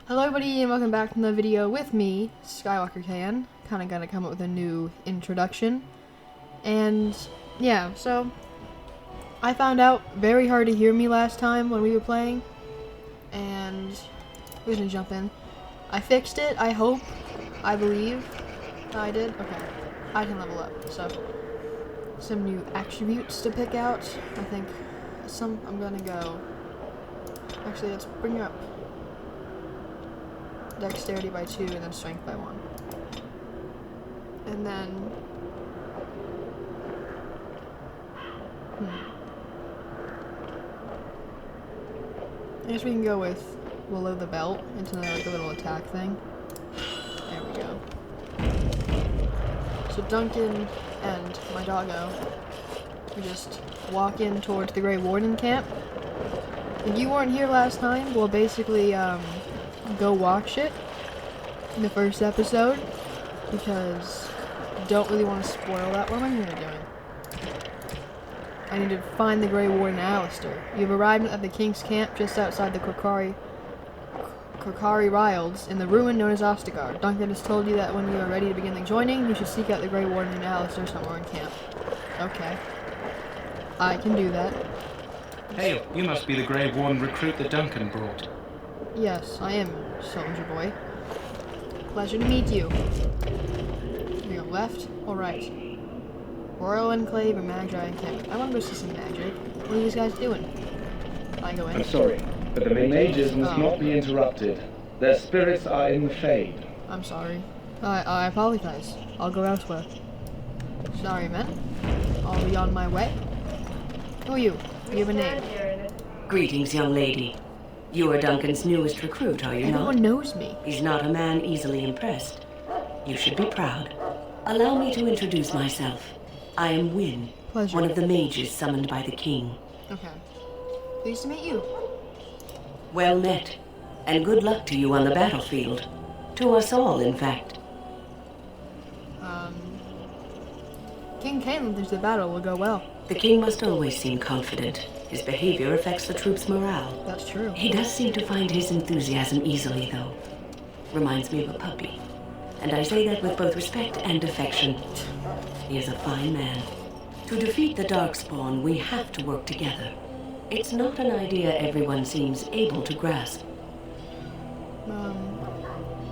Hello everybody and welcome back to the video with me, Skywalker Can. Kinda gonna come up with a new introduction. And yeah, so I found out very hard to hear me last time when we were playing. And we're gonna jump in. I fixed it, I hope. I believe. I did? Okay. I can level up. So some new attributes to pick out. I think I'm gonna go. Actually, let's bring up Dexterity by 2 and then Strength by 1. And then I guess we can go with below the belt into like a little attack thing. There we go. So Duncan and my doggo, we just walk in towards the Grey Warden camp. If you weren't here last time, we'll basically go watch it in the first episode because I don't really want to spoil that. What am I here doing? I need to find the Grey Warden Alistair. You've arrived at the King's camp just outside the Korcari Wilds in the ruin known as Ostagar. Duncan has told you that when you are ready to begin the joining, you should seek out the Grey Warden and Alistair somewhere in camp. Okay. I can do that. Hey, you must be the Grey Warden recruit that Duncan brought. Yes, I am, soldier boy. Pleasure to meet you. We go left or right? Royal Enclave or Magi Encampment? I want to go see some magic. What are these guys doing? I go in. I'm sorry, but the mages must not be interrupted. Their spirits are in the Fade. I'm sorry. I apologize. I'll go elsewhere. Sorry, men. I'll be on my way. Who are you? Do you have a name? Greetings, young lady. You are Duncan's newest recruit, are you not? Everyone knows me. He's not a man easily impressed. You should be proud. Allow me to introduce myself. I am Wynne, Pleasure. one of the mages summoned by the king. Okay. Pleased to meet you. Well met, and good luck to you on the battlefield. To us all, in fact. King Cain thinks the battle will go well. The king must always seem confident. His behavior affects the troops' morale. That's true. He does seem to find his enthusiasm easily, though. Reminds me of a puppy. And I say that with both respect and affection. He is a fine man. To defeat the Darkspawn, we have to work together. It's not an idea everyone seems able to grasp.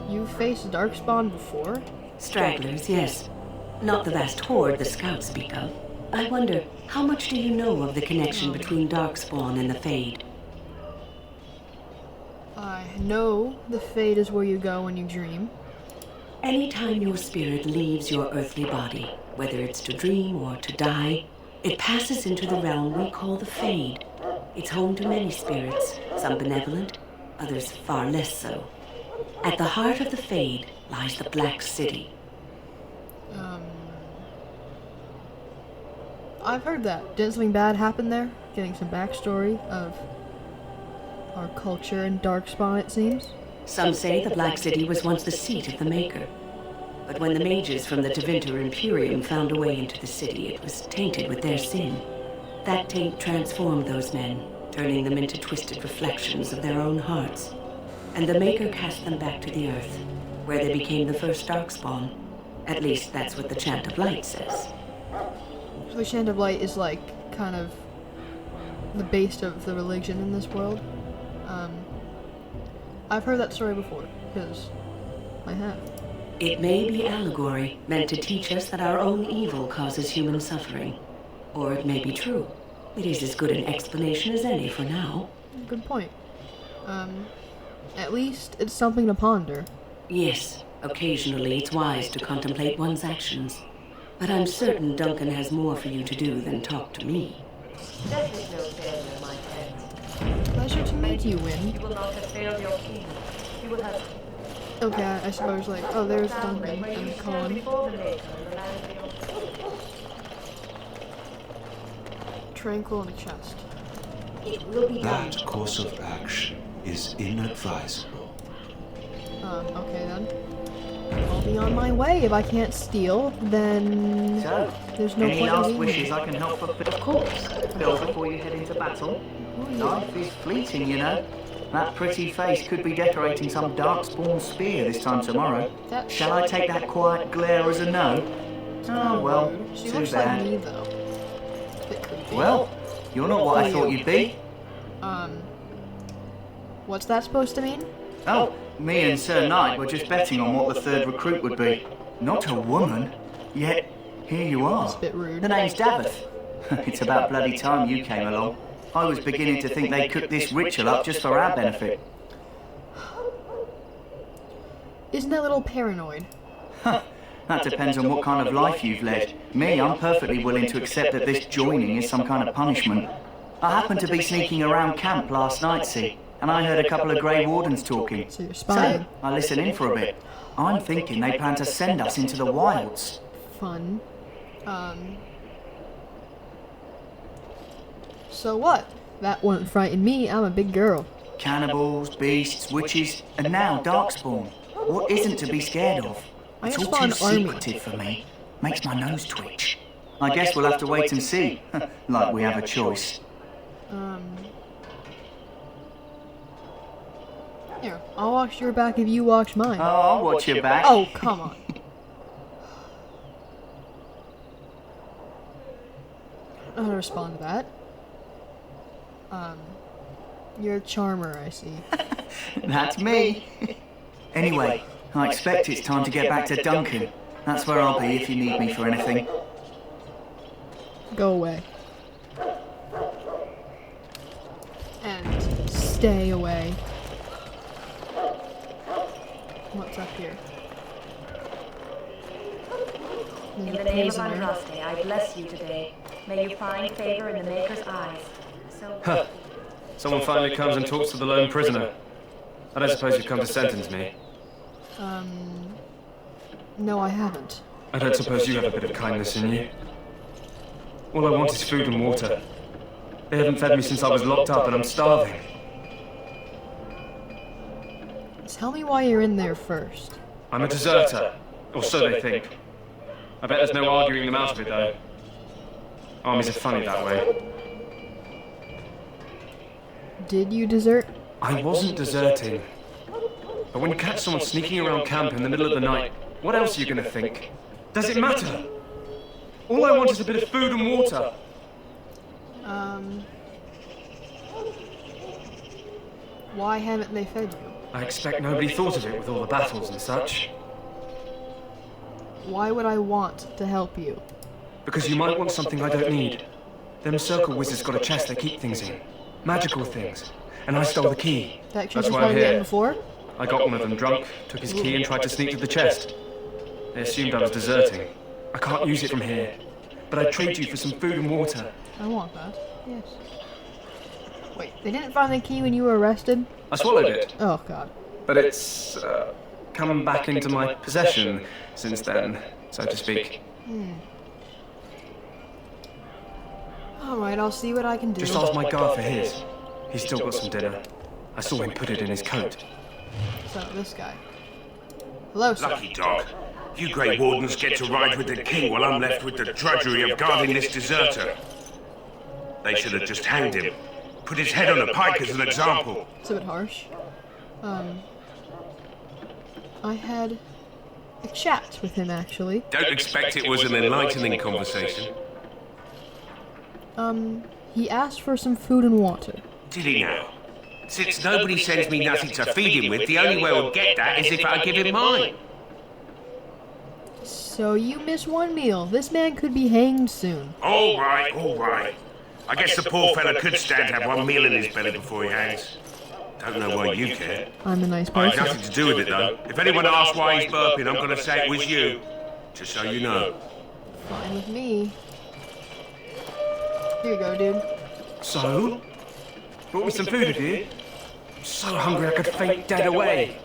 You faced Darkspawn before? Stragglers, yes. Not the vast horde the scouts speak of. I wonder, how much do you know of the connection between Darkspawn and the Fade? I know the Fade is where you go when you dream. Anytime your spirit leaves your earthly body, whether it's to dream or to die, it passes into the realm we call the Fade. It's home to many spirits, some benevolent, others far less so. At the heart of the Fade lies the Black City. I've heard that. Didn't something bad happen there? Getting some backstory of our culture and Darkspawn, it seems. Some say the Black City was once the seat of the Maker. But when the mages from the Tevinter Imperium found a way into the city, it was tainted with their sin. That taint transformed those men, turning them into twisted reflections of their own hearts. And the Maker cast them back to the Earth, where they became the first Darkspawn. At least that's what the Chant of Light says. So the Chant of Light is like kind of the base of the religion in this world. I've heard that story before, because I have. It may be allegory, meant to teach us that our own evil causes human suffering. Or it may be true. It is as good an explanation as any for now. Good point. At least it's something to ponder. Yes, occasionally it's wise to contemplate one's actions. But I'm certain Duncan has more for you to do than talk to me. That is no failure, my friend. Pleasure to meet you, Wynne. You will not have failed your king. You will have Okay, I suppose like, oh, there's found Duncan where you and stand Colin. before the Maker in the land of your Tranquil in a chest. It will be done. That course of action is inadvisable. Okay then. I'll be on my way. If I can't steal, then So, there's no any point last in being wishes here. I can help fulfill? Of course. Bill, before you head into battle. Life is fleeting, you know. That pretty face could be decorating some darkspawn spear this time tomorrow. Shall I take that quiet glare as a no? Oh, well, She too looks bad. like me, though. It's a bit creepy. Well, you're not what I thought you'd be. What's that supposed to mean? Oh, me and Sir Knight were just betting on what the third recruit would be. Not a woman, yet here you are. It's a bit rude. The name's Davith. It's about bloody time you came along. I was beginning to think they cooked this ritual up just for our benefit. Isn't that a little paranoid? That depends on what kind of life you've led. Me, I'm perfectly willing to accept that this joining is some kind of punishment. I happened to be sneaking around camp last night, see, and I heard a couple of Grey Wardens talking. So you're spying. So, I listened in for a bit. I'm thinking they plan to send us into the wilds. Fun. So what? That wouldn't frighten me. I'm a big girl. Cannibals, beasts, witches, and now Darkspawn. What isn't to be scared of? I It's just all saw too an army. secretive for me. Makes my nose twitch. I guess we'll have to wait and see. Like we have a choice. Here, I'll watch your back if you watch mine. Oh, I'll watch your back. Oh, come on. I don't know how to respond to that. You're a charmer, I see. That's me. Anyway, I expect it's time to get back to Duncan. That's where I'll be if you need me for anything. Go away. And stay away. What's up here? In There's the a name of poison there. Andraste, I bless you today. May you find favor in the Maker's eyes. So Huh. Someone finally comes and talks to the lone prisoner. I don't suppose you've come to sentence me. No, I haven't. I don't suppose you have a bit of kindness in you. All I want is food and water. They haven't fed me since I was locked up and I'm starving. Tell me why you're in there first. I'm a deserter, or so they think. I bet there's no arguing them out of it though. Armies are funny that way. Did you desert? I wasn't deserting. But when you catch someone sneaking around camp in the middle of the night, what else are you gonna think? Does it matter? All I want is a bit of food and water. Why haven't they fed you? I expect nobody thought of it with all the battles and such. Why would I want to help you? Because you might want something I don't need. Them circle wizards got a chest they keep things in. Magical things. And I stole the key. That That's was why I'm probably in here. before? I got one of them drunk, took his key and tried to sneak to the chest. They assumed I was deserting. I can't use it from here. But I'd trade you for some food and water. I want that. Yes. Wait, they didn't find the key when you were arrested? I swallowed it. Oh, God. But it's come back into my possession since then, so to speak. Alright, I'll see what I can do. Just ask my guard for his. He's still got some dinner. I saw him put it in his coat. So, this guy. Hello, sir. Lucky dog. You Grey Wardens get to ride with the king while I'm left with the drudgery of guarding this deserter. They should have just hanged him. Put his head on a pike as an example. It's a bit harsh. I had a chat with him, actually. Don't expect it was an enlightening conversation. He asked for some food and water. Did he now? Since nobody sends me nothing to feed him with, the only way I'll get that is if I give him mine. So you miss one meal. This man could be hanged soon. All right, all right. I guess the poor fella could stand to have one meal in his belly before he hangs. Don't know why you care. I'm a nice I had person. nothing to do with it, though. If anyone asks why he's burping, I'm going to say it was you. Just so you know. Fine with me. Here you go, dude. So? Brought me some food, have you? I'm so hungry I could faint dead away.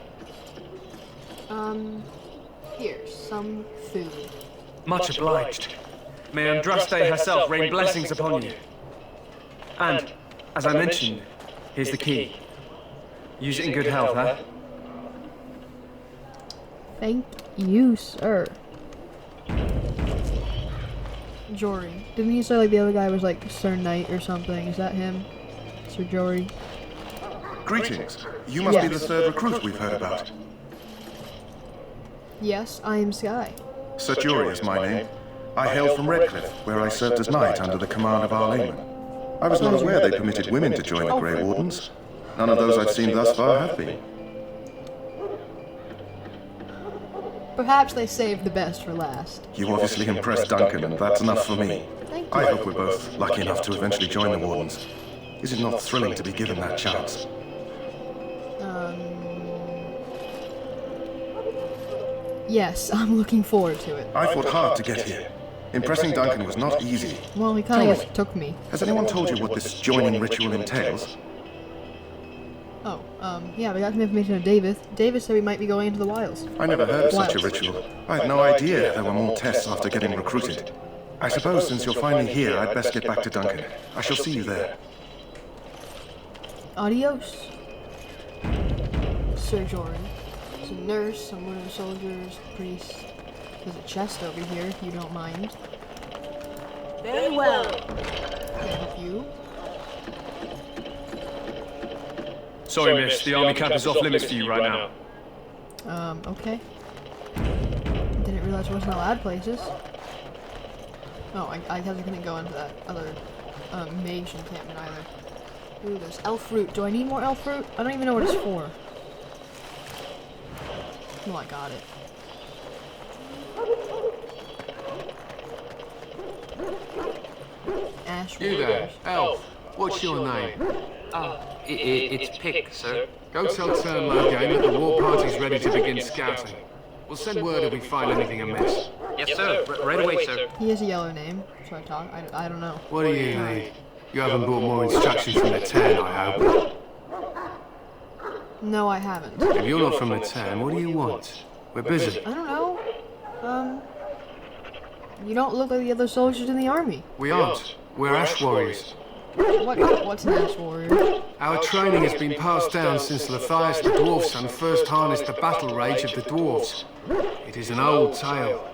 Here's some food. Much obliged. May Andraste herself rain blessings upon you. And, as I mentioned, here's the key. Use it in good health, huh? Thank you, sir. Jory. Didn't he say like the other guy was like Sir Knight or something? Is that him? Sir Jory? Greetings. You must be Yes. the third recruit we've heard about. Yes, I am Sky. Sir Jury is my name. I hail from Redcliffe, where I served as knight under the command of our layman. I was not aware they permitted women to join the Grey Wardens. None of those I've seen thus far have been. Perhaps they saved the best for last. You obviously impressed Duncan, and that's enough for me. Thank you. I hope we're both lucky enough to eventually join the Wardens. Is it not thrilling to be given that chance? Yes, I'm looking forward to it. I fought hard to get here. Impressing Duncan was not easy. Well, he Tell kind me, of just took me. has anyone told you what this joining ritual entails? Oh, yeah, we got some information on Davis. Davis said we might be going into the wilds. I never heard of such a Wilds. ritual. I had no idea there were more tests after getting recruited. I suppose since you're finally here, I'd best get back to Duncan. I shall see you there. Adios. Sir Jordan. There's a nurse, some wounded soldiers, priest. There's a chest over here, if you don't mind. Very well. Thank you. Sorry, miss. The army camp is off limits for you right now. Okay. Didn't realize I wasn't allowed places. Oh, I guess I couldn't go into that other, mage encampment either. Ooh, there's elf fruit. Do I need more elf fruit? I don't even know what it's for. Oh, I got it. Ash You there, Warriors. elf. What's your name? It's Pick, sir. Go tell Turnlow Game that the war party's ready to begin scouting. We'll send word if we find anything amiss. Yes, sir. Right away, sir. He has a yellow name, so I don't know. What do you need? You haven't brought more instructions from the town, I hope. No, I haven't. If you're not from the town, what do you want? We're busy. I don't know. You don't look like the other soldiers in the army. We aren't. We're Ash Warriors. What's an Ash Warrior? Our training has been passed down since Matthias the Dwarf's son first harnessed the battle rage of the dwarves. It is an old tale.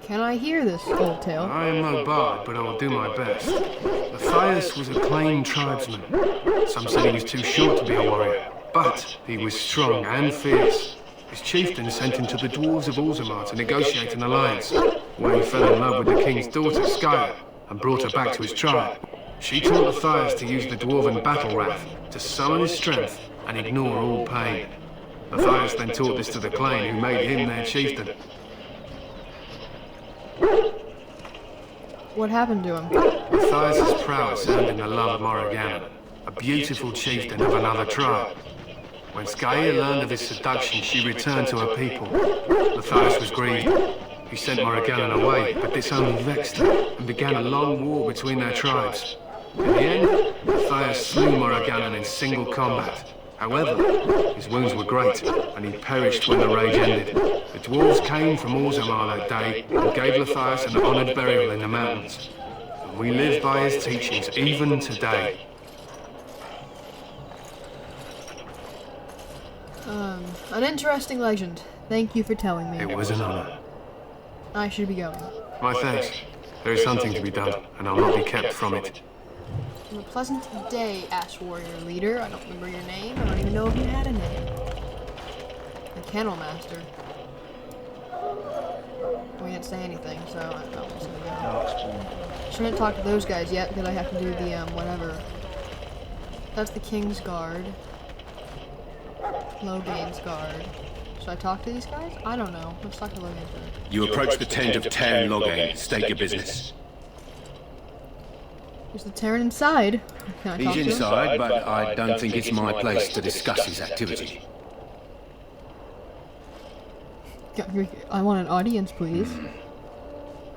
Can I hear this old tale? I am no bard, but I will do my best. Matthias was a claimed tribesman. Some said he was too short to be a warrior, but he was strong and fierce. His chieftain sent him to the dwarves of Orzammar to negotiate an alliance, where he fell in love with the king's daughter, Skya, and brought her back to his tribe. She taught Matthias to use the dwarven battle wrath to summon his strength and ignore all pain. Matthias then taught this to the clan, who made him their chieftain. What happened to him? Matthias' prowess earned him the love of Morrigannon, a beautiful chieftain of another tribe. When Skya learned of his seduction, she returned to her people. Matthias was grieved. He sent Morrigannon away, but this only vexed her, and began a long war between their tribes. In the end, Matthias slew Morrigannon in single combat. However, his wounds were great, and he perished when the rage ended. The dwarves came from Orzammar that day, and gave Matthias an honoured burial in the mountains. And we live by his teachings even today. An interesting legend. Thank you for telling me. It was an honour. I should be going. My thanks. There is hunting to be done, and I'll not be kept from it. A pleasant day, Ash Warrior Leader. I don't remember your name. I don't even know if you had a name. The Kennel Master. We didn't say anything, so I'm just gonna go. Shouldn't talk to those guys yet because I have to do the whatever. That's the King's Guard. Logain's Guard. Should I talk to these guys? I don't know. Let's talk to Logain's Guard. You approach the tent of Terran Logain. State your business. Is the Terran inside? Can I talk He's to him? inside, but I don't think it's my place to discuss his activity. I want an audience, please.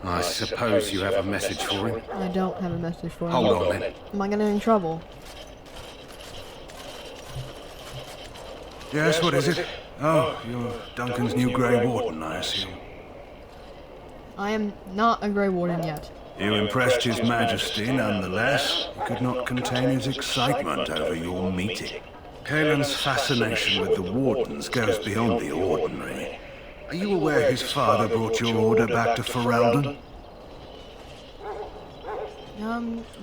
I suppose you have a message for him. I don't have a message for him. Hold on, then. Am I getting in trouble? Yes, what is it? Oh, you're Duncan's new Grey Warden, I assume. I am not a Grey Warden yet. You impressed His Majesty nonetheless. He could not contain his excitement over your meeting. Kaelin's fascination with the Wardens goes beyond the ordinary. Are you aware his father brought your order back to Ferelden?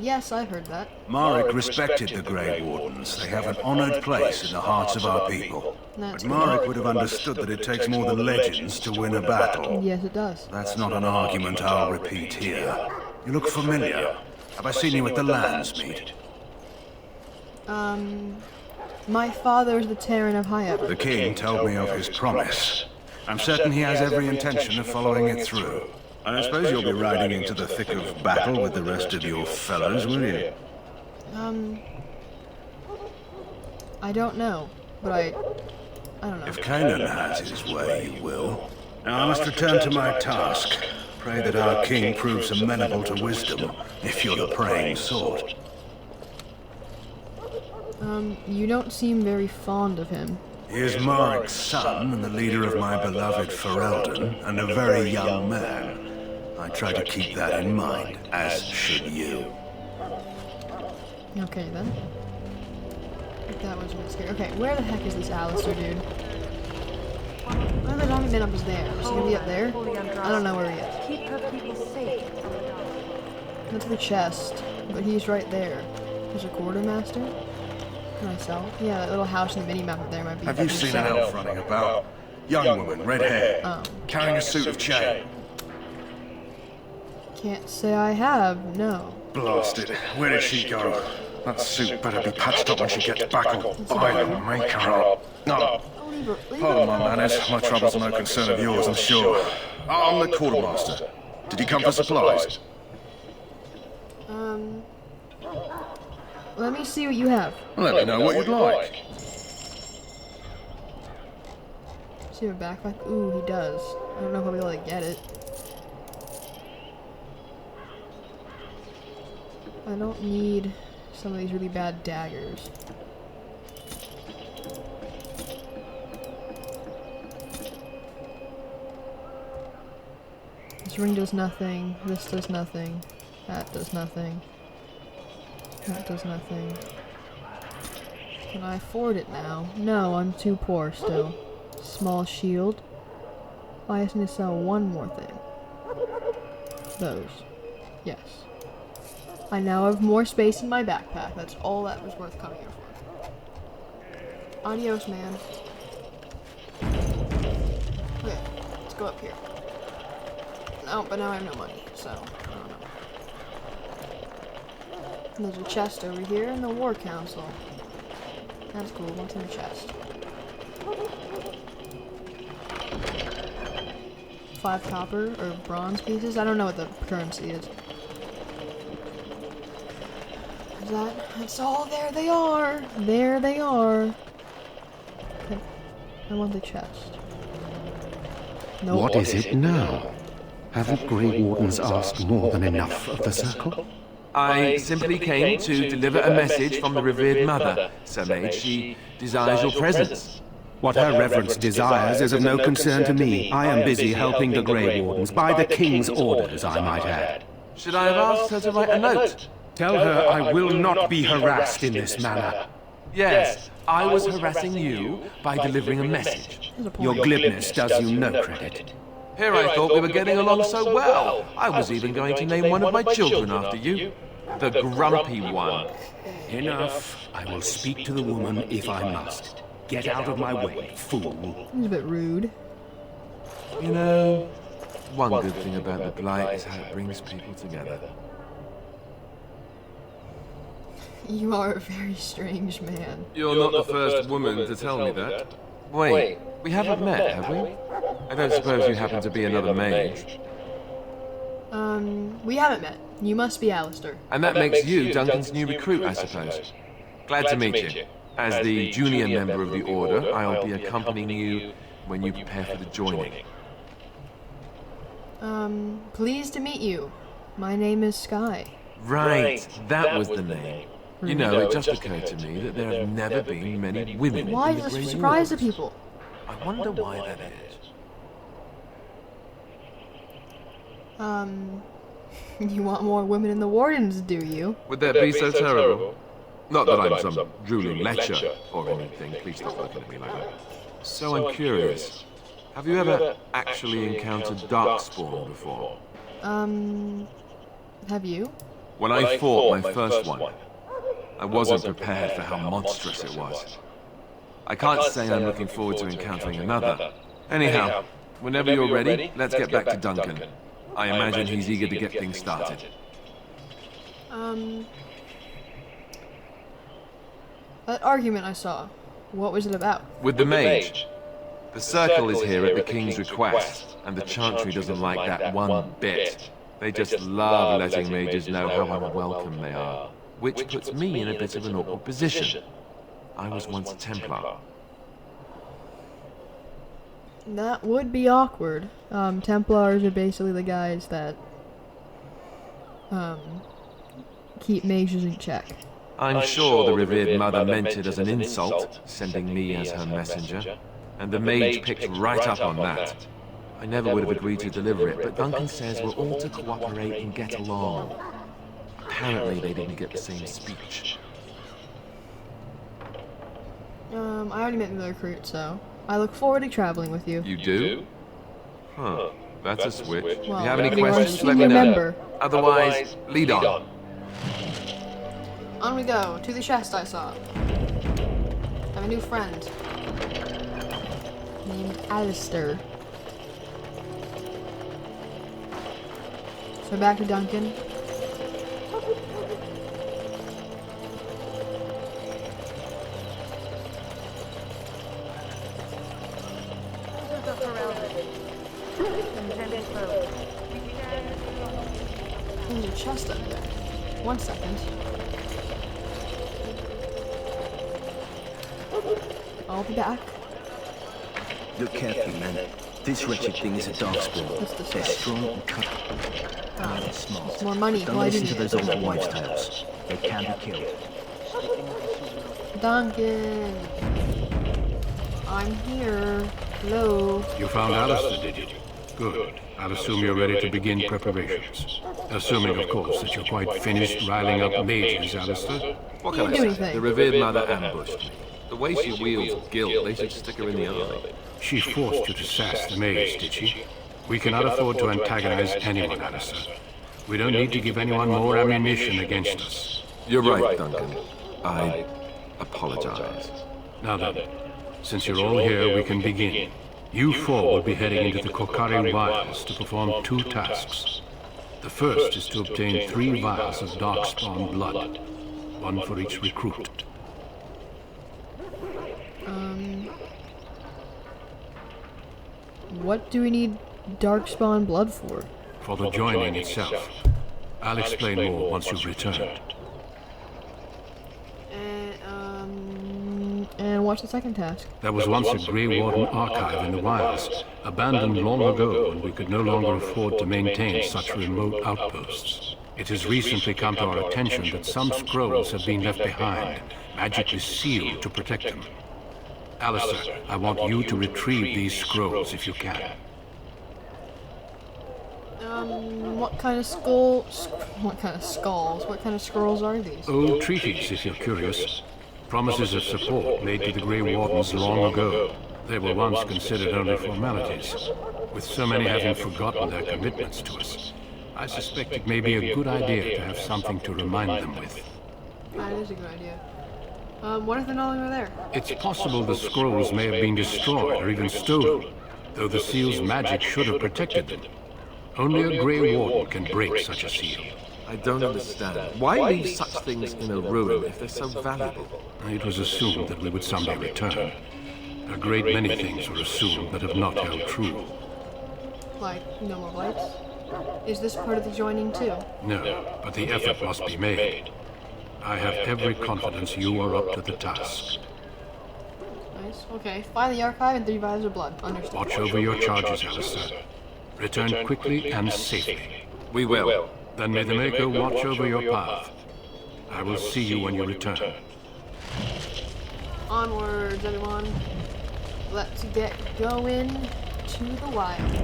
Yes, I've heard that. Marek respected the Grey Wardens. They have an honored place in the hearts of our people. That's But Marek would have understood that it takes more than legends to win a battle. Yes, it does. That's not an argument I'll repeat here. You look familiar. Have I seen you at the Lands meet? My father is the Terran of Hyatt. The king told me of his promise. I'm certain he has every intention of following it through. I suppose you'll be riding into the thick of battle with the rest of your fellows, will you? I don't know, but I don't know. If Kanan has his way, he will. Now I must return to my task. Pray that our king proves amenable to wisdom, if you're the praying sort. You don't seem very fond of him. He is Marek's son and the leader of my beloved Ferelden, and a very young man. I try to keep that in mind, as should you. Okay, then. That was a bit scary. Okay, where the heck is this Alistair dude? I haven't been up as there. Is he gonna be up there? I don't know where he is. Keep her people safe. That's the chest, but he's right there. There's a quartermaster. Can I sell? Yeah, that little house in the mini-map up there might be. Have you seen an elf running about? Young woman, red hair, carrying a suit of chain. Can't say I have, no. Blast it. Where did she go? That suit better be patched up when she gets back, or I'll make her up. No. Pardon my manners. My troubles are no concern of yours, I'm sure. I'm the quartermaster. Did you come for supplies? Let me see what you have. Let me know what you'd like. See a backpack? Ooh, he does. I don't know if I'll be able to get it. I don't need some of these really bad daggers. This ring does nothing. This does nothing. That does nothing. That does nothing. Can I afford it now? No, I'm too poor still. Small shield. I just need to sell one more thing. Those. Yes. I now have more space in my backpack. That's all that was worth coming here for. Adios, man. Okay, let's go up here. No, but now I have no money, so I don't know. And there's a chest over here in the War Council. That's cool. What's in the chest? 5 copper or bronze pieces? I don't know what the currency is. That's all. There they are. There they are. Okay. I want the chest. Nope. What is it now? Haven't Grey Wardens asked more than enough of the Circle? I simply came to deliver a message from the revered mother, Sir Mage. She desires your presence. What her reverence desires is of no concern to me. I am busy helping the Grey Wardens, by the King's orders, I might add. Should I have asked her to write a note? Tell her I will not be harassed in this manner. Yes, I was harassing you by delivering a message. Your glibness does you no credit. Here I thought we were getting along so well. I was even going to name one of my children after you. The grumpy one. Enough. I will speak to the woman if I must. Get out of my way, fool. He's a bit rude. You know, one good thing about the Blight is how it brings people together. You are a very strange man. You're not the first woman to tell me that. Wait, we haven't met, have we? I don't suppose you happen to be another mage. We haven't met. You must be Alistair. And that makes you Duncan's new recruit, I suppose. Glad to meet you. As the junior member of the Order, I'll be accompanying you when you prepare for the joining. Pleased to meet you. My name is Sky. Right, that was the name. You know, it just occurred to me that there have never been many women Why in the is this a Grey surprise to Wardens. people? I wonder why that is. You want more women in the Wardens, do you? Would that be so terrible? Not that I'm some drooling lecher or anything. Please stop looking at me like that. So I'm curious. Have you ever actually encountered Darkspawn before? Have you? When I fought my first one, I wasn't prepared for how monstrous it was. I can't say I'm looking forward to encountering another. Anyhow, whenever you're ready, let's get back to Duncan. I imagine he's eager to get things started. That argument I saw, what was it about? With the mage. The circle is here at the king's request, and the chantry doesn't like that one bit. They just love letting mages know how unwelcome they are, which puts me in a bit of an awkward position. I was once a Templar. That would be awkward. Templars are basically the guys that keep mages in check. I'm sure the revered mother meant it as an insult, sending me as her messenger, and the mage picked right up on that. I never would have agreed to deliver it, but Duncan says we're all to cooperate and get along. Apparently they didn't get the same speech. I already met the recruit, so I look forward to traveling with you. You do? Huh. That's a switch. Well, if you have any you are a questions, let me senior know. member. Otherwise, lead on. On we go, to the chest I saw. I have a new friend. Named Alistair. So back to Duncan. There's a chest up there. 1 second. I'll be back. Look carefully, man. This wretched thing is a darkspawn. They're strong and cut. They're smart. It's more money. Don't listen to those old wives' tales. They can be killed. Duncan. I'm here. Hello. You found Alistair, did you? Good. I'll assume you're ready to begin preparations. Assuming, of course, that you're quite finished riling up mages, Alistair. What can I say? The revered mother ambushed me. The way she wields guilt, they should stick her in the eye. She forced you to sass the mage, did she? We cannot afford to antagonize anyone, Alistair. We don't need to give anyone more ammunition against us. You're right, Duncan. I apologize. Now then, since you're all here, we can begin. You four will be heading into the Korcari Wilds to perform 2 tasks. The first is to obtain 3 vials of darkspawn blood, 1 for each recruit. What do we need darkspawn blood for? For the joining itself. I'll explain more once you've returned. And what's the second task? There was once a Grey Warden archive in the wilds, abandoned long ago when we could no longer afford to maintain such remote outposts. It has recently come to our attention that some scrolls have been left behind, magically sealed to protect them. Alistair, I want you to retrieve these scrolls if you can. What kind of skulls? What kind of skulls? What kind of scrolls are these? Old treaties, if you're curious. Promises of support made to the Grey Wardens long ago. They were once considered only formalities. With so many having forgotten their commitments to us, I suspect it may be a good idea to have something to remind them with. That is a good idea. What if they're no longer there? It's possible the scrolls may have been destroyed or even stolen, though the seal's magic should have protected them. Only a Grey Warden can break such a seal. I don't understand. Why leave such things in a ruin if they're so valuable? It was assumed that we would someday return. A great many things were assumed that have not held true. Like, no more lights? Is this part of the joining too? No, but the effort must be made. I have every confidence you are up to the task. Nice. Okay, find the archive and 3 vials of blood. Understood. Watch over your charges, Alistair. Return quickly and safely. We will. Then may the Maker watch over your path. I will see you when you return. Onwards, everyone. Let's get going to the wilds.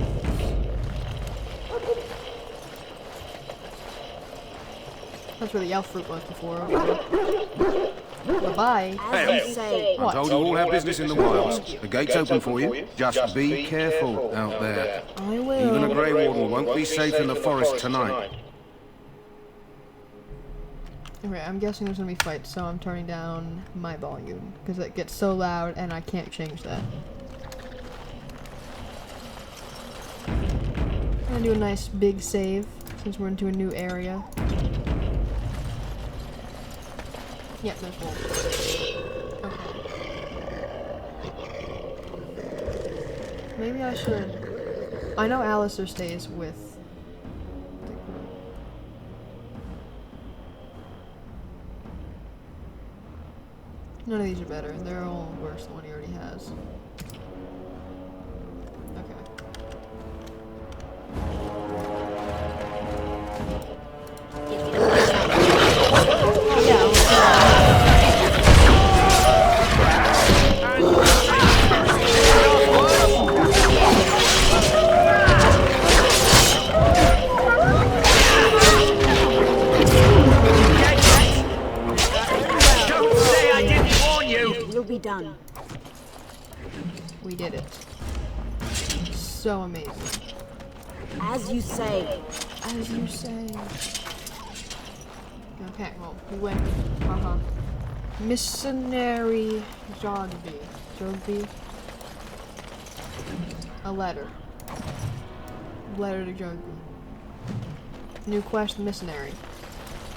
That's where the elf fruit was before. Bye-bye. I told you all have business in the wilds. The gate's open for you. Just be careful out there. I will. Even a Grey Warden won't be safe in the forest tonight. Okay, I'm guessing there's gonna be fights, so I'm turning down my volume because it gets so loud and I can't change that. I'm gonna do a nice big save since we're into a new area. Yep, there's wolves. Okay. Maybe I should. I know Alistair stays with. None of these are better. They're all worse than what he already has. Be done. We did it. So amazing. As you say. As you say. Okay, well, we went. Missionary Jogby. A letter. Letter to Jogby. New quest, missionary.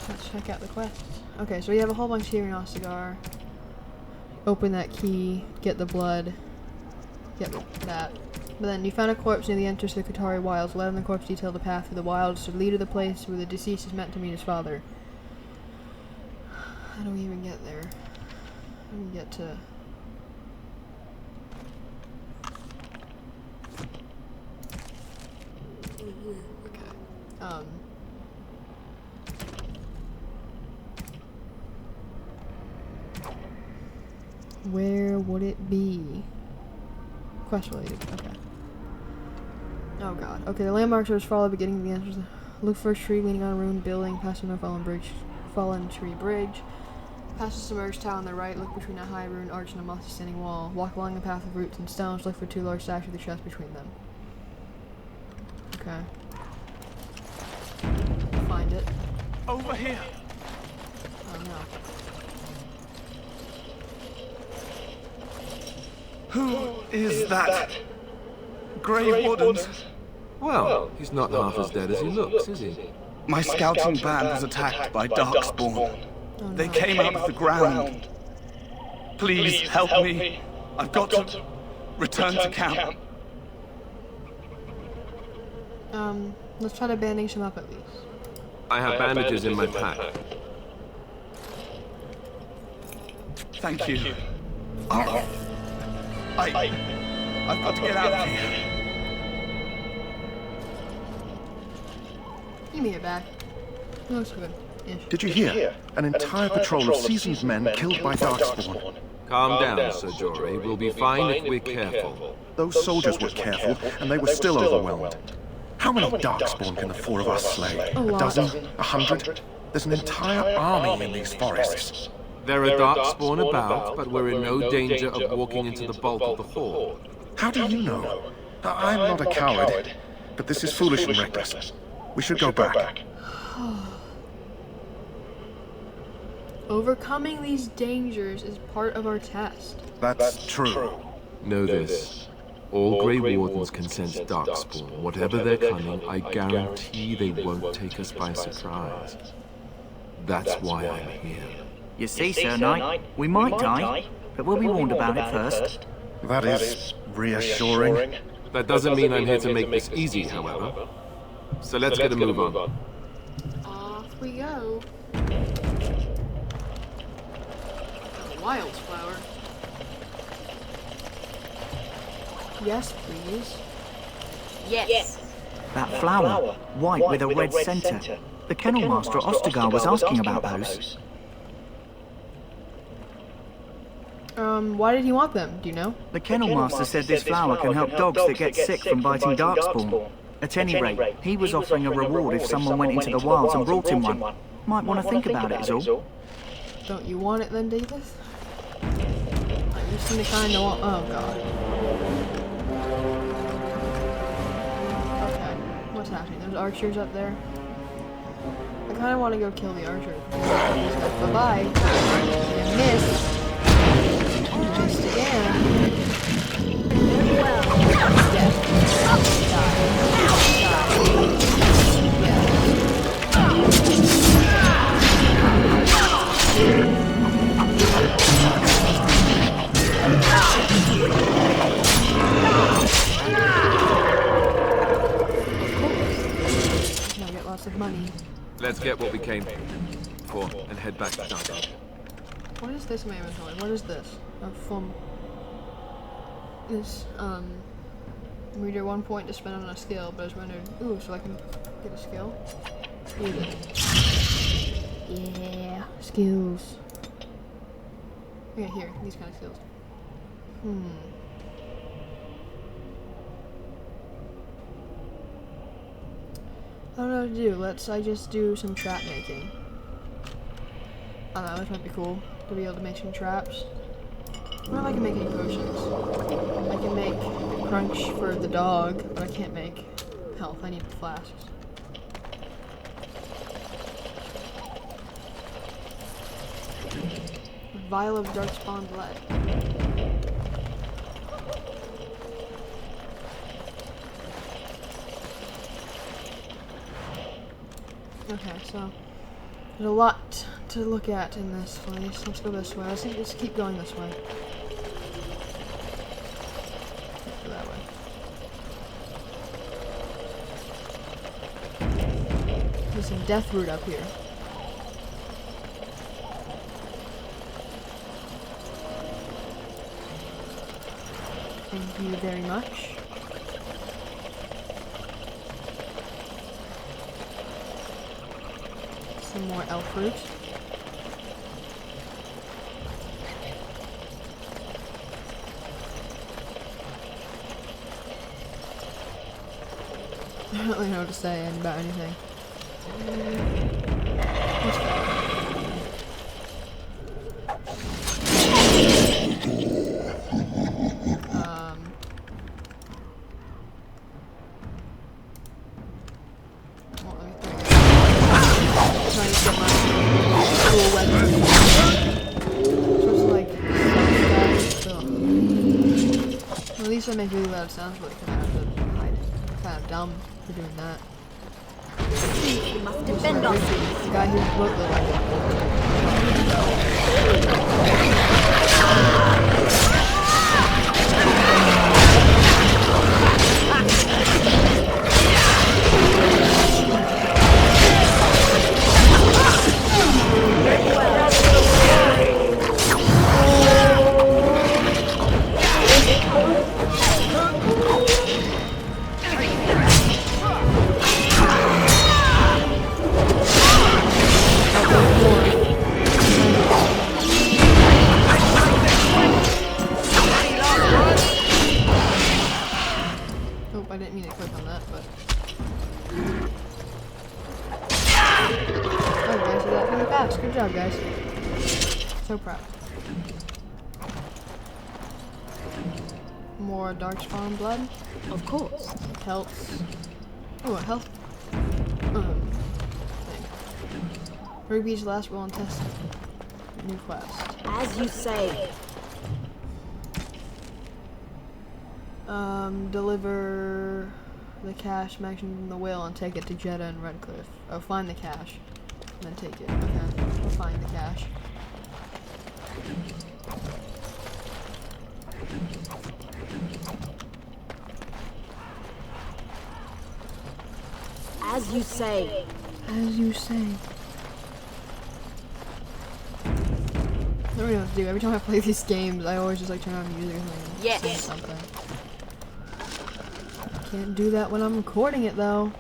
Let's check out the quests. Okay, so we have a whole bunch here in Ostagar. Open that key, get the blood, get that. But then you found a corpse near the entrance to the Korcari wilds. Let on the corpse detail the path through the wilds to lead to the place where the deceased is meant to meet his father. How do we even get there? How do we get to... Okay. Where would it be? Quest related. Okay. Oh god. Okay, the landmarks are as follow, beginning of the entrance. Look for a tree leaning on a ruined building, past a fallen tree bridge. Past a submerged tower on the right, look between a high ruined arch and a mossy standing wall. Walk along a path of roots and stones, look for two large statues with a chest between them. Okay. Find it. Over here! Oh no. Who is that? Grey Wardens? Well, he's not half as dead as he looks, is he? My scouting band was attacked by Darkspawn. They came out of the ground. Please help me. I've got to return to camp. Let's try to bandage him up at least. I have bandages in my pack. Thank you. I've got to get out of here. Give me it back. Looks good. Ish. Did you hear? An entire patrol of seasoned men killed by Darkspawn. Calm down, Sir Jory. We'll be fine if we're careful. Those soldiers were careful, and they were still overwhelmed. How many Darkspawn can the four of us slay? A dozen? 100? There's an entire army in these forests. There are Darkspawn about, but we're in no danger of walking into the bulk of the horde. How do you know? I'm not a coward, but this is foolish and reckless. We should go back. Overcoming these dangers is part of our test. That's true. Know this. All Grey Wardens can sense Darkspawn. Whatever their cunning, I guarantee they won't take us by surprise. That's why I'm here. You see, Sir Knight, we might die, but we'll be warned about it first. That is reassuring. That doesn't mean I'm here to make this easy, however. So let's get a move on. Off we go. Wildflower. Yes, please. Yes. That flower, white with a red centre. The kennel master at Ostagar was asking about those. Why did he want them? Do you know? The kennel master said this flower can help dogs that get sick from biting Darkspawn. At any rate, he was offering a reward if someone went into the wilds and brought him one. Might want to think about it, is all. Don't you want it then, Davis? You seem to kind of want. Oh god. Okay, what's happening? There's archers up there. I kind of want to go kill the archer. Bye-bye. You missed. Missed again. Well. Dead. Now get lots of money. Let's get what we came for and head back to Duncan. What is this in my inventory? What is this? This, reader 1 point to spend on a skill, but it's rendered. Ooh, so I can get a skill? Use it. Yeah, skills. Okay, here, these kind of skills. I don't know what to do. I just do some trap making. I don't know, this might be cool to be able to make some traps. What if I can make any potions? I can make crunch for the dog, but I can't make health. I need flasks. Vial of darkspawn blood. Okay, so there's a lot to look at in this place. Let's go this way. Let's keep going this way. Go that way. There's some death root up here. Thank you very much. Some more elf fruit. I don't really know what to say about anything. What's that? Well, let me think. Trying to get my cool weapon. So it's like well, at least I make really loud sounds, but I kind of have to hide. I'm kind of dumb for doing that. You must defend us. The guy who wrote the I didn't mean to click on that, but... Oh, you guys did that really fast. Good job, guys. So proud. More darkspawn blood. Of course. Health. Oh, a health. Thing. Ruby's last roll and test. New quest. As you say. Deliver the cache mentioned in the will and take it to Jeddah and Redcliffe. Oh, find the cache. And then take it. Okay. We'll find the cache. As you say. As you say. I don't really know what to do. Every time I play these games, I always just like turn on music and sing something. Can't do that when I'm recording it though.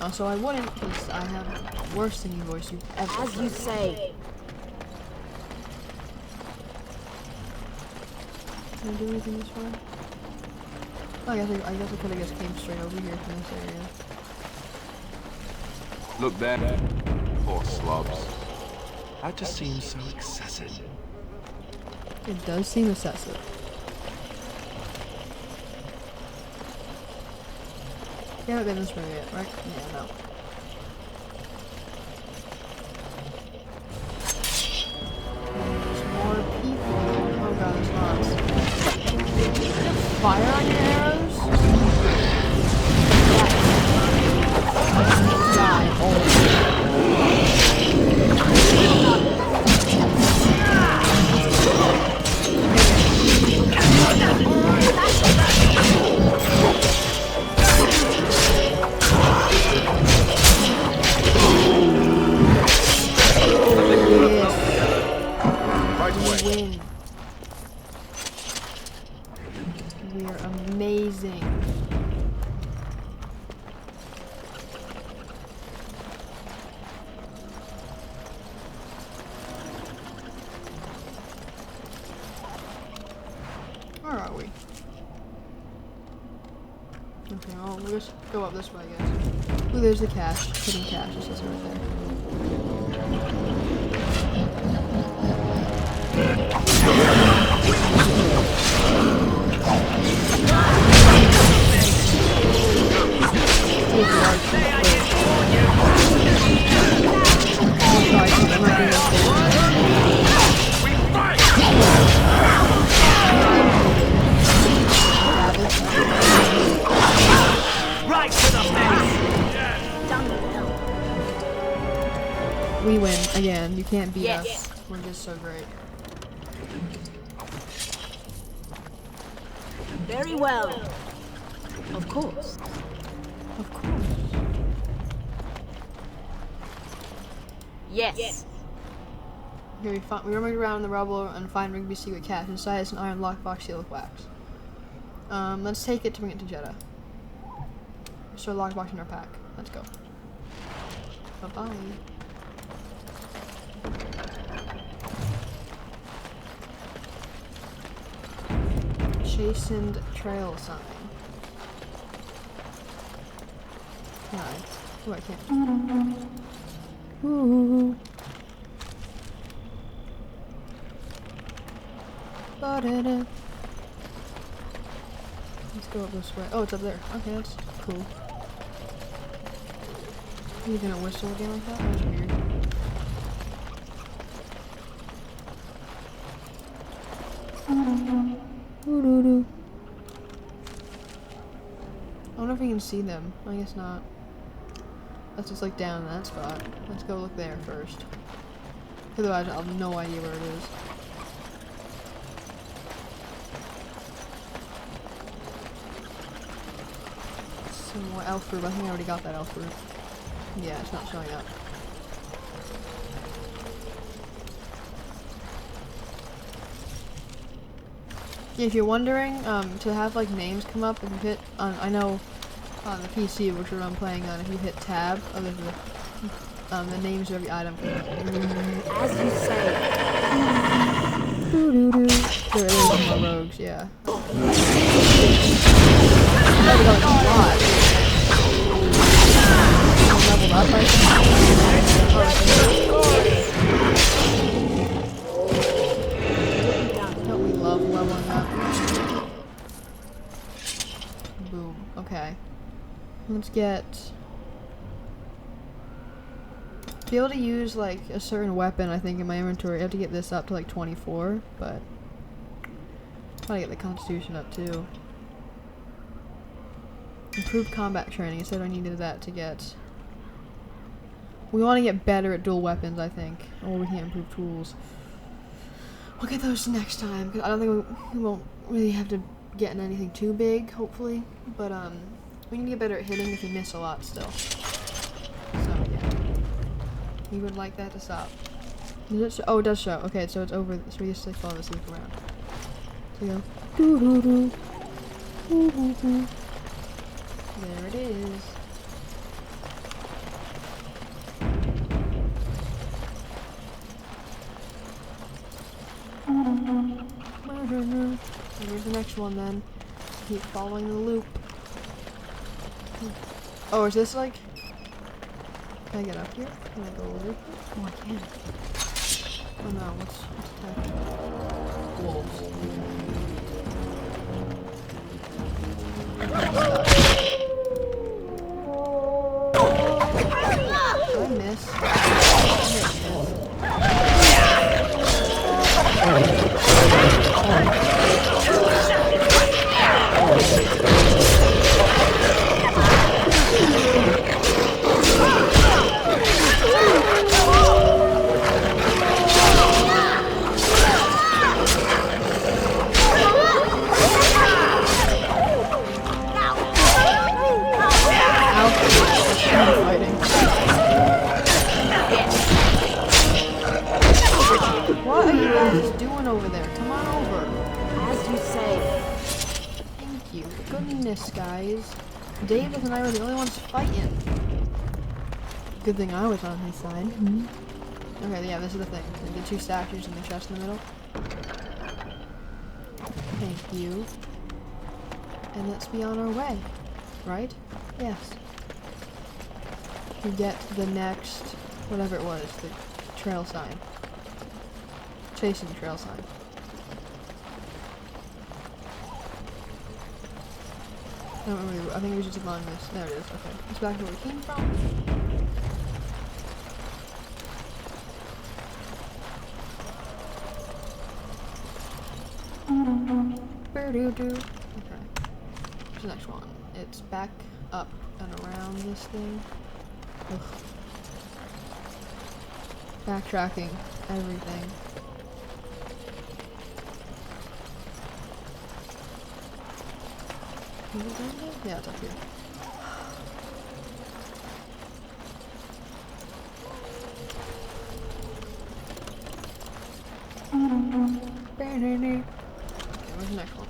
Also, I wouldn't, because I have worse singing voice you've ever heard. As you say. Can I do anything this way? Oh, I guess I could have just came straight over here from this area. Look there. Poor slobs. That just seems so excessive. It does seem excessive. You haven't been this way yet, right? Yeah, no. fire on your arrows? Die. Win. We are amazing. Where are we? Okay, well, we'll just go up this way, I guess. Ooh, there's the cache. Hidden cache. It says it right there. Right to the face. We win again. You can't beat us. We're just so great. Very well. Of course. Of course. Yes. Here we rummage around in the rubble and find Rigby's secret cache. Inside is an iron lockbox sealed with wax. Let's take it to bring it to Jeddah. So lockbox in our pack. Let's go. Bye-bye. Chastened trail sign. Can I? Oh, I can't. Ooh. Ba-da-da. Let's go up this way. Oh, it's up there. Okay, that's cool. Are you gonna whistle again like that? That was weird. Doo-doo-doo. I wonder if we can see them. I guess not. That's just like down in that spot. Let's go look there first. Otherwise, I'll have no idea where it is. Some more elf fruit. I think I already got that elf fruit. Yeah, it's not showing up. Yeah, if you're wondering, to have like names come up, if you hit on, I know on the PC, which I'm playing on, if you hit tab, there's the names of every item. As you say. Doo-doo-doo. There it is, more rogues, yeah. Oh, leveled up, I think. Don't we love leveling up? Boom. Okay. Let's get... To be able to use like a certain weapon, I think, in my inventory, I have to get this up to like 24, but I gotta get the constitution up too. Improved combat training. It said I needed that to get... We want to get better at dual weapons, I think. Or we can improve tools. We'll get those next time, because I don't think we won't really have to get in anything too big, hopefully. But, we need to get better at hitting if we miss a lot still. So, yeah. We would like that to stop. Does it show? Oh, it does show. Okay, so it's over. So we just like follow this loop around. So we go. Doo-doo-doo. Doo-doo-doo. There it is. Here's the next one then. Keep following the loop. Oh, is this like... Can I get up here? Can I go over? Oh, I can't. Oh no, what's attacking? Wolves. I missed. goodness, guys. David and I were the only ones fighting. Good thing I was on his side. Okay, yeah, this is the thing. The two statues and the chest in the middle. Thank you. And let's be on our way. Right? Yes. To get the next, whatever it was, the trail sign. Chasing trail sign. I don't remember, I think it was just along this. There it is, okay. It's back to where we came from. Okay. Where's the next one? It's back up and around this thing. Ugh. Backtracking everything. Is it down there? Yeah, it's up here. Okay, where's the next one?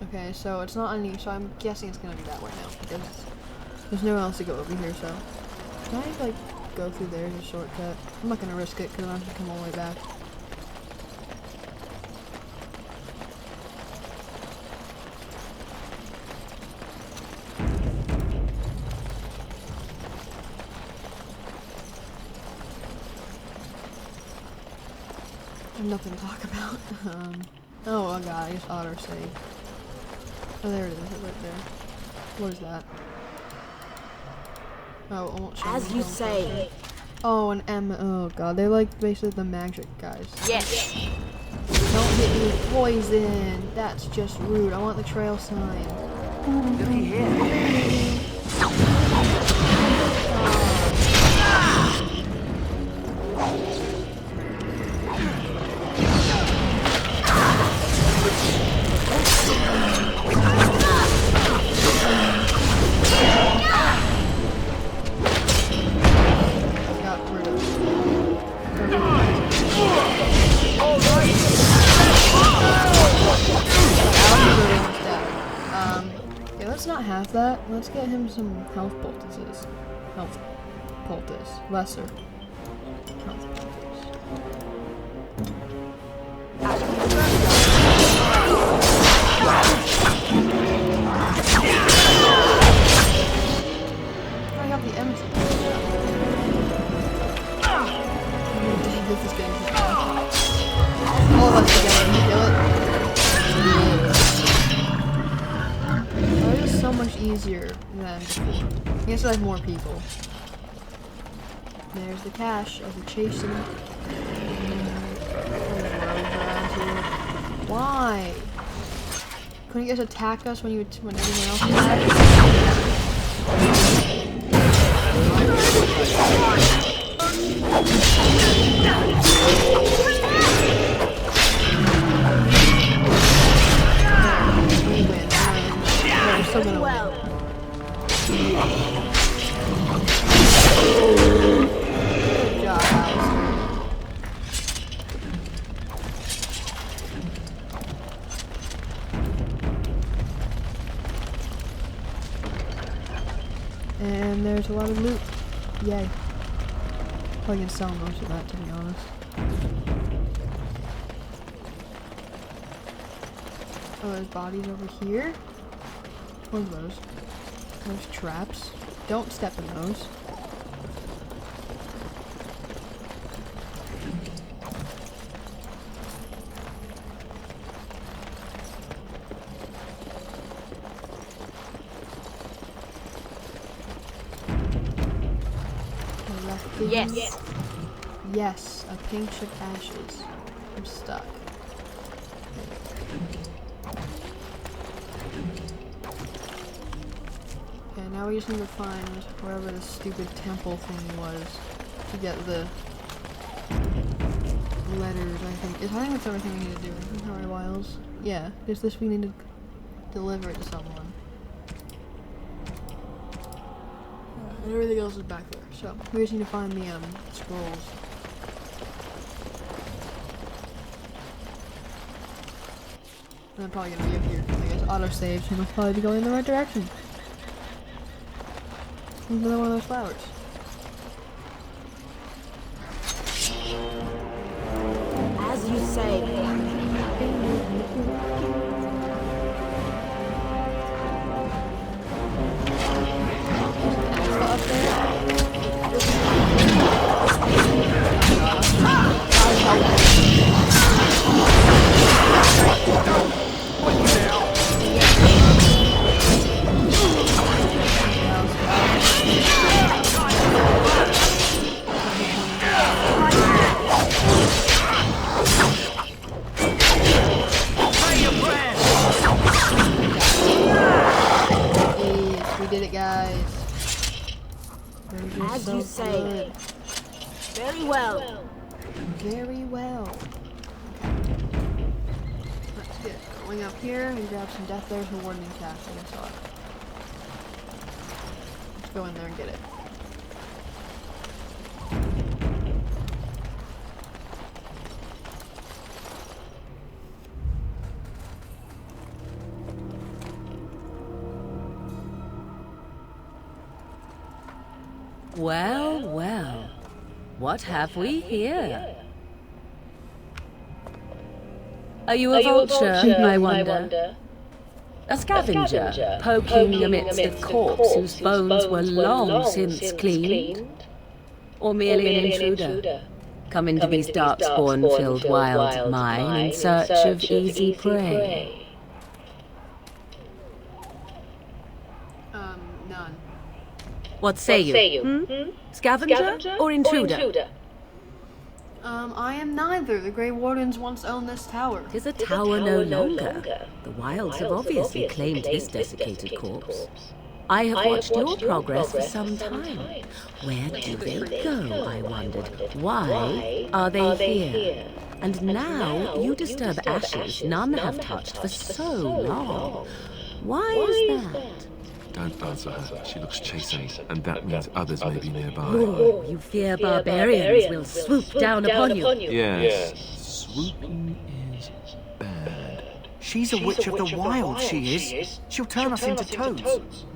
Okay, so it's not on you, so I'm guessing it's gonna be that way now, because there's nowhere else to go over here, so. Can I, like, go through there as a shortcut? I'm not gonna risk it, because I'm gonna come all the way back. I have nothing to talk about. Oh god, I just auto-save. Oh, there it is, right there. What is that? Oh, it won't show me. As you say. Oh, an M. Oh god, they're like basically the magic guys. Yes. Don't hit me with poison. That's just rude. I want the trail sign. Looky here. Let's not have that. Let's get him some health poultices. Health poultice. Lesser. Health poultice. I got the empty. This is getting too far. All of us together. Can you kill it? So much easier than before. I guess I have more people. There's the cache of the chasing. Why? Couldn't you guys attack us when everyone else attacked? Still gonna win. Good job, guys. And there's a lot of loot. Yay. Probably gonna sell most of that, to be honest. Oh, there's bodies over here. What are those? Those traps. Don't step in those. Yes. Yes, a pinch of ashes. I'm stuck. Okay, now we just need to find wherever the stupid temple thing was to get the letters, I think. I think that's everything we need to do. How Wiles? Yeah, is this we need to deliver it to someone. And everything else is back there. So, we just need to find the scrolls. And I'm probably gonna be up here. I guess autosave, so must probably be going in the right direction. Another one of those flowers. As you say. Up there. We did it, guys. As you say. Very well. Very well. Okay. Let's get going up here and grab some death there for Warden Cash. I guess I'll. Let's go in there and get it. Well, well. What have we here? Are you a vulture, I wonder? A scavenger, poking amidst a corpse whose bones were long since cleaned? Or merely an intruder, come into these darkspawn-filled wild mine in search of easy prey? None. What say you? Scavenger or intruder? I am neither. The Grey Wardens once owned this tower. 'Tis a tower no longer. The wilds have obviously claimed his desiccated corpse. I have watched your progress for some time. Where do they go, I wondered? Why are they here? And now you disturb ashes none have touched for so long. Why is that? Don't answer her. She looks chastened, and that means others may be nearby. Oh, you fear barbarians will swoop down upon you. Yes. Swooping is bad. She's a witch of the wild, she is. She'll turn us into toads.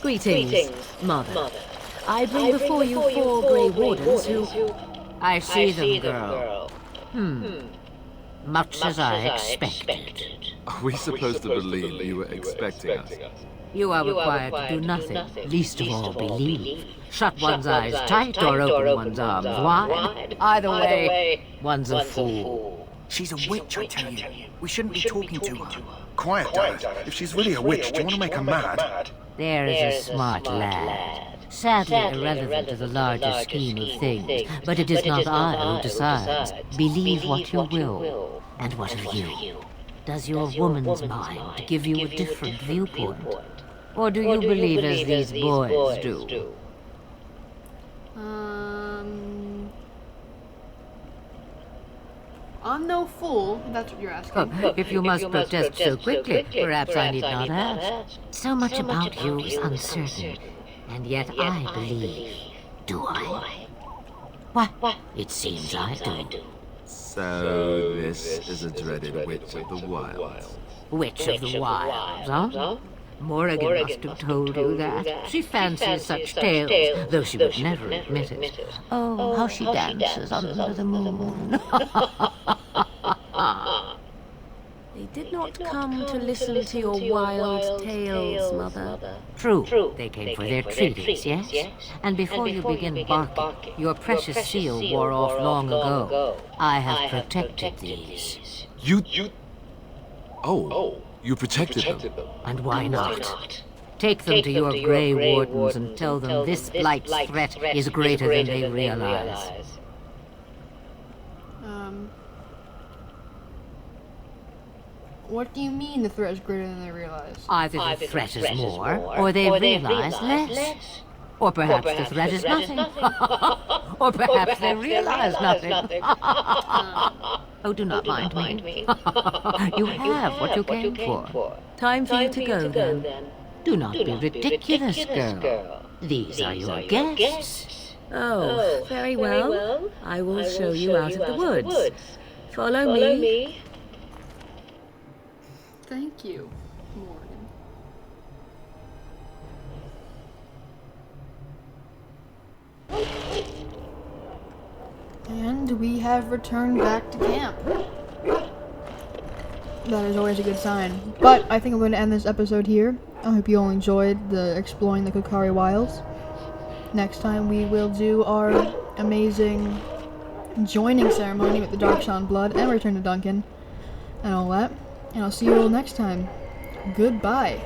Greetings, Mother. I bring before you 4 Grey Wardens who... I see them, girl. Much as I expected. Are we supposed to believe you were expecting us? You are required to do nothing, least of all believe. Shut one's eyes tight or open one's arms wide. Either way, one's a fool. She's a witch, I tell you. We shouldn't be talking to her. Quiet, Dad. If she's really a witch, do you want to make her mad? There is a smart lad. Sadly irrelevant to the larger scheme of things, but it is not I who decides. Believe what you will. And what of you? Does your woman's mind give you a different viewpoint? Or do you believe as these boys do? I'm no fool, if that's what you're asking. Oh, if you must protest so quickly, perhaps I need not ask. So much about you is uncertain, and yet I believe. Do I? Why, it seems I do. So this is a dreaded witch of the wilds. Witch of the wilds, huh? Morrigan must have told you that. She fancies such tales, though she would never admit it. Oh, how she dances under the moon. They did not come to listen to your wild tales, Mother. True, they came for their treaties, yes? And before you begin barking, your precious seal wore off long ago. I have protected these. You... Oh, you protected them? And why not? Take them to your Grey Wardens and tell them this Blight's threat is greater than they realize. What do you mean the threat is greater than they realize? Either the threat is more, or they realize less. Or perhaps the threat is nothing. Or perhaps they realize nothing. Oh, do not mind me. You have what you came for. Time for you to go, then. Do not be ridiculous, girl. These are your guests. Oh, very well. I will show you out of the woods. Follow me. Thank you, Morgan. And we have returned back to camp. That is always a good sign. But I think I'm going to end this episode here. I hope you all enjoyed the exploring the Korcari Wilds. Next time we will do our amazing joining ceremony with the Darkshawn blood and return to Duncan and all that. And I'll see you all next time. Goodbye.